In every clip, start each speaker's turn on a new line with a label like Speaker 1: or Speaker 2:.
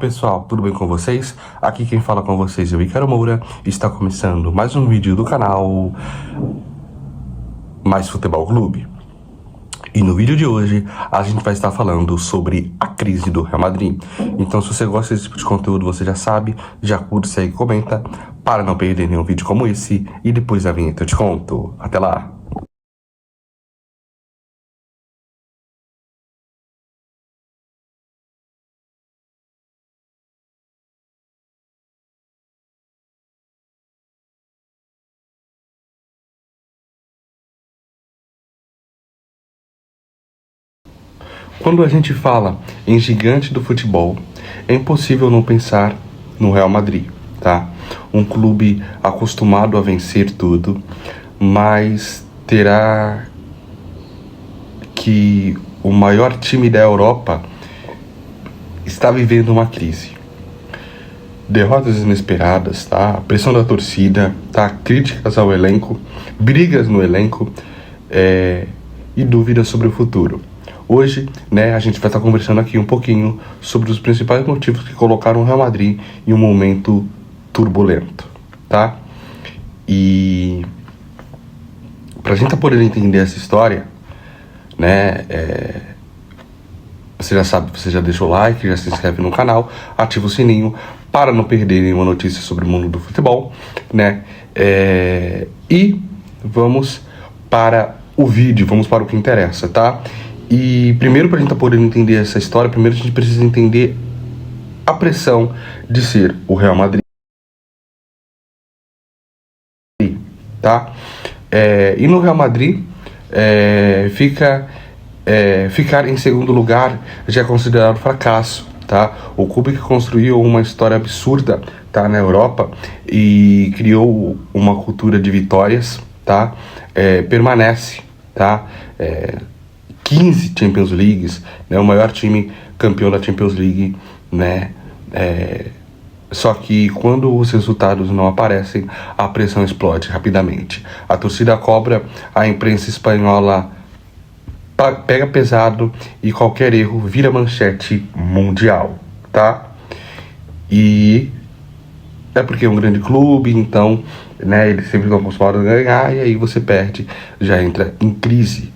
Speaker 1: pessoal, tudo bem com vocês? Aqui quem fala com vocês é o Ícaro Moura e está começando mais um vídeo do canal Mais Futebol Clube. E no vídeo de hoje a gente vai estar falando sobre a crise do Real Madrid. Então se você gosta desse tipo de conteúdo, você já sabe, já curte, segue e comenta para não perder nenhum vídeo como esse. E depois da vinheta eu te conto. Até lá! Quando a gente fala em gigante do futebol, é impossível não pensar no Real Madrid, tá? Um clube acostumado a vencer tudo, mas terá que o maior time da Europa está vivendo uma crise. Derrotas inesperadas, tá? A pressão da torcida, tá? Críticas ao elenco, brigas no elenco e dúvidas sobre o futuro. Hoje, a gente vai estar conversando aqui um pouquinho sobre os principais motivos que colocaram o Real Madrid em um momento turbulento, tá? E pra gente poder entender essa história, você já sabe, você já deixa o like, já se inscreve no canal, ativa o sininho para não perder nenhuma notícia sobre o mundo do futebol, e vamos para o vídeo, vamos para o que interessa, tá? E primeiro, para a gente poder entender essa história, primeiro a gente precisa entender a pressão de ser o Real Madrid, tá? E no Real Madrid, ficar em segundo lugar já é considerado fracasso, tá? O clube que construiu uma história absurda, tá, na Europa e criou uma cultura de vitórias, tá? Permanece, tá? 15 Champions Leagues, o maior time campeão da Champions League, só que quando os resultados não aparecem, a pressão explode rapidamente. A torcida cobra, a imprensa espanhola pega pesado e qualquer erro vira manchete mundial, tá? E é porque é um grande clube, então, eles sempre estão acostumados a ganhar e aí você perde, já entra em crise.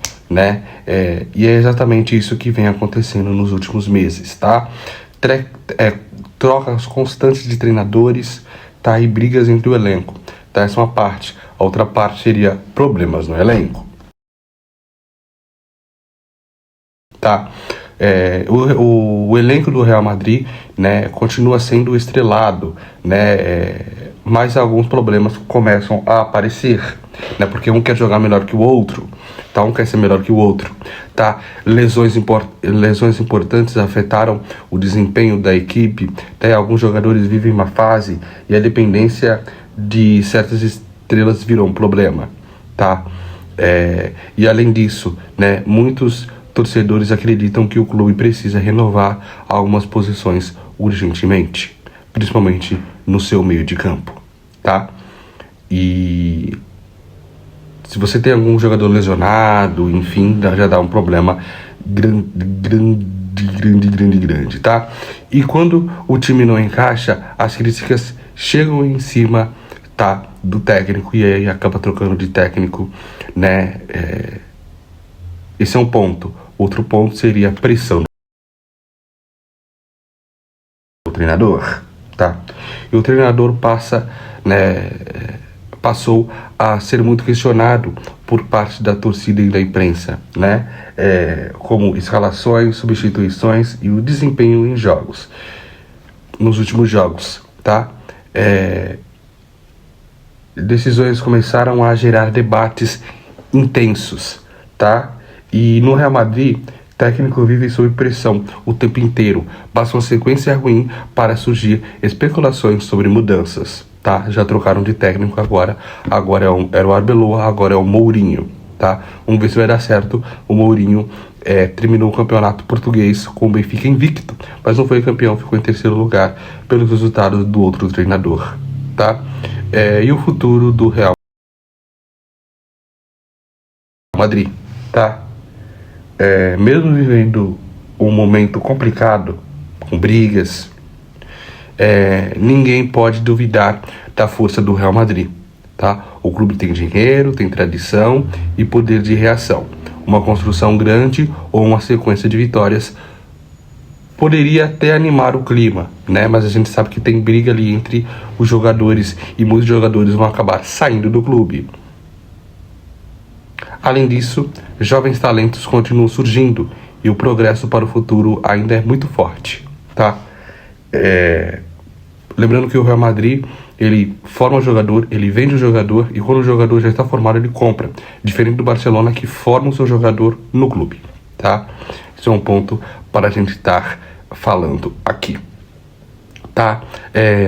Speaker 1: E é exatamente isso que vem acontecendo nos últimos meses, tá? Trocas constantes de treinadores, tá? E brigas entre o elenco, tá? Essa é uma parte. A outra parte seria problemas no elenco, tá? O elenco do Real Madrid, continua sendo estrelado, mas alguns problemas começam a aparecer, porque um quer jogar melhor que o outro, tá? Um quer ser melhor que o outro, tá? Lesões importantes afetaram o desempenho da equipe, tá? Alguns jogadores vivem uma fase e a dependência de certas estrelas virou um problema, tá? E além disso, muitos torcedores acreditam que o clube precisa renovar algumas posições urgentemente, principalmente no seu meio de campo, tá? E se você tem algum jogador lesionado, enfim, já dá um problema grande, tá? E quando o time não encaixa, as críticas chegam em cima, tá, do técnico e aí acaba trocando de técnico, esse é um ponto. Outro ponto seria a pressão do treinador, tá? E o treinador passou a ser muito questionado por parte da torcida e da imprensa, como escalações, substituições e o desempenho em jogos, nos últimos jogos, tá? Decisões começaram a gerar debates intensos, tá? E no Real Madrid, o técnico vive sob pressão o tempo inteiro. Basta uma sequência ruim para surgir especulações sobre mudanças, tá? Já trocaram de técnico agora era o Arbeloa, agora é o Mourinho, tá? Vamos ver se vai dar certo. O Mourinho terminou o campeonato português com o Benfica invicto, mas não foi campeão, ficou em terceiro lugar pelos resultados do outro treinador, tá? E o futuro do Real Madrid, tá? Mesmo vivendo um momento complicado, com brigas, ninguém pode duvidar da força do Real Madrid, tá? O clube tem dinheiro, tem tradição e poder de reação. Uma construção grande ou uma sequência de vitórias poderia até animar o clima, né? Mas a gente sabe que tem briga ali entre os jogadores e muitos jogadores vão acabar saindo do clube. Além disso, jovens talentos continuam surgindo e o progresso para o futuro ainda é muito forte, tá? Lembrando que o Real Madrid, ele forma o jogador, ele vende o jogador e quando o jogador já está formado, ele compra. Diferente do Barcelona, que forma o seu jogador no clube, tá? Isso é um ponto para a gente estar falando aqui, tá?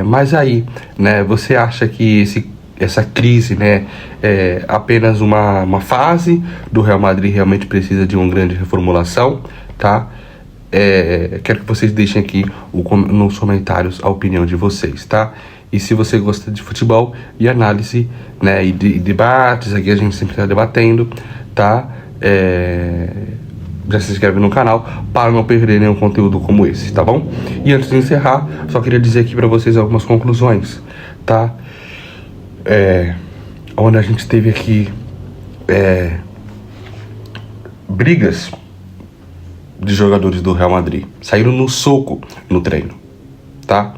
Speaker 1: Mas aí, né, você acha que essa crise, né, é apenas uma fase do Real Madrid, realmente precisa de uma grande reformulação, tá? Quero que vocês deixem aqui nos comentários a opinião de vocês, tá? E se você gosta de futebol e análise, né, e debates, aqui a gente sempre está debatendo, tá? Já se inscreve no canal para não perder nenhum conteúdo como esse, tá bom? E antes de encerrar, só queria dizer aqui para vocês algumas conclusões, tá? Onde a gente teve aqui brigas de jogadores do Real Madrid, saíram no soco no treino, tá?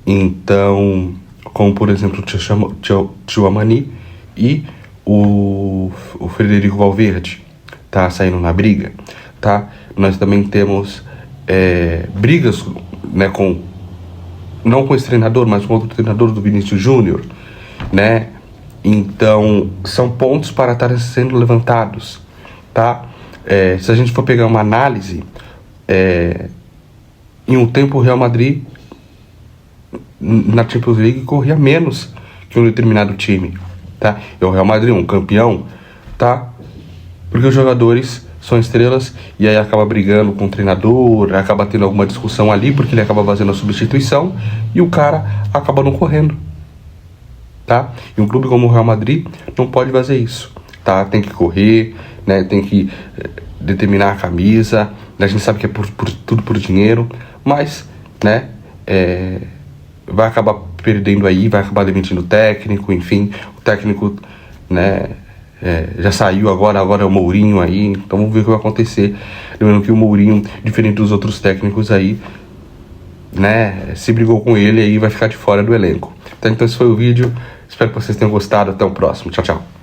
Speaker 1: Então, como por exemplo o Tchouaméni e o Federico Valverde, tá? Saíram na briga, tá? Nós também temos brigas, né, não com esse treinador, mas com outro treinador do Vinícius Júnior, né? Então, são pontos para estarem sendo levantados, tá? Se a gente for pegar uma análise, em um tempo o Real Madrid na Champions League corria menos que um determinado time, tá? E o Real Madrid, um campeão, tá? Porque os jogadores são estrelas e aí acaba brigando com o treinador, acaba tendo alguma discussão ali porque ele acaba fazendo a substituição e o cara acaba não correndo, tá? E um clube como o Real Madrid não pode fazer isso, tá? Tem que correr, né? Tem que determinar a camisa, né? A gente sabe que é tudo por dinheiro, mas, né? Vai acabar perdendo aí, vai acabar demitindo o técnico, enfim, o técnico, né? Já saiu agora é o Mourinho aí, então vamos ver o que vai acontecer. Lembrando que o Mourinho, diferente dos outros técnicos aí, né? Se brigou com ele aí vai ficar de fora do elenco. Então esse foi o vídeo, espero que vocês tenham gostado, até o próximo, tchau, tchau.